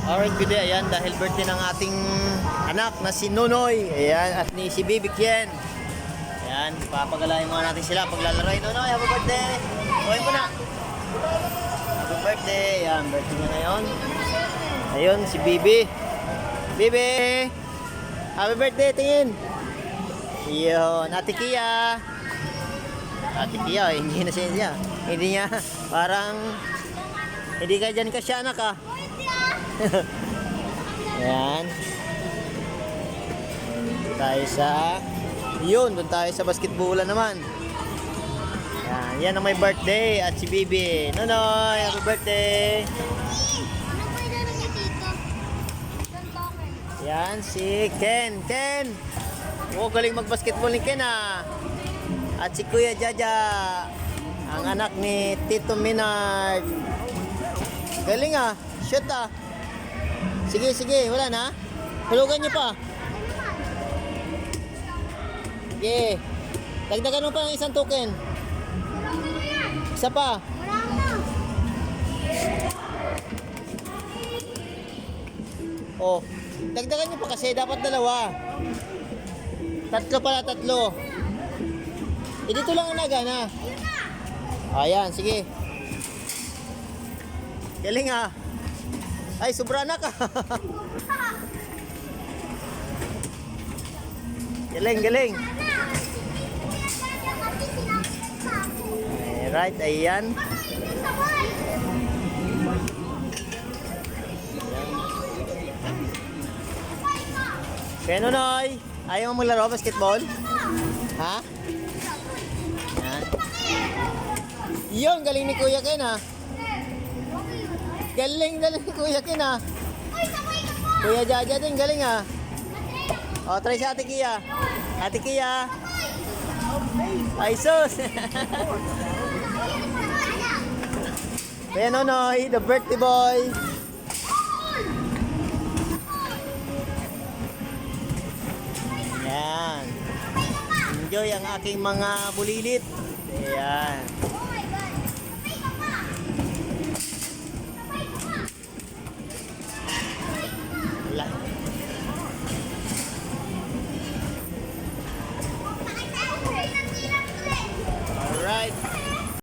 Alright, good day. Ayan, dahil birthday ng ating anak na si Nonoy. Ayan, at ni si Bibi Kien. Ayan, papagalain muna natin sila paglalaroin. Nonoy, happy birthday! Okay mo na. Happy birthday. Ayan, birthday niya ngayon. Ayun, si Bibi. Bibi! Happy birthday, tingin! Yun, Ate Kia. Ate Kia, hindi na siya. Hindi niya, parang, hindi ka dyan kasi anak ah. Ayan. Tayo sa, yun, doon tayo sa basketballan naman. Ayan, yan ang may birthday at si Bibi. Nonoy, happy birthday! Yan, si Ken. Ken! Oh, galing mag-basketball ni Ken ah. At si Kuya Jaja, ang anak ni Tito Minard. Galing ah, shoot ah. Sige, sige, wala na. Hulugan niyo pa. Sige. Dagdagan mo pa ng isang token. Isa pa. Oh, dagdagan niyo pa kasi dapat dalawa. Tatlo pala, tatlo. Dito lang ang nagana. Ayan, sige. Galing ah. Ay, sobra na ka. Galing, galing. Alright, ayan. Kaya Nonoy, ayaw mo maglaro basketball? Ha? Yan. Yun, galing ni Kuya Ken ah. Galing ni Kuya Ken ah. Kuya Jaja din, galing ah. O, try sa Ate Kia. Ate Kia. Ay, sus. Kaya Nonoy, the birthday boy. Yan. Enjoy ang aking mga bulilit. Ayan.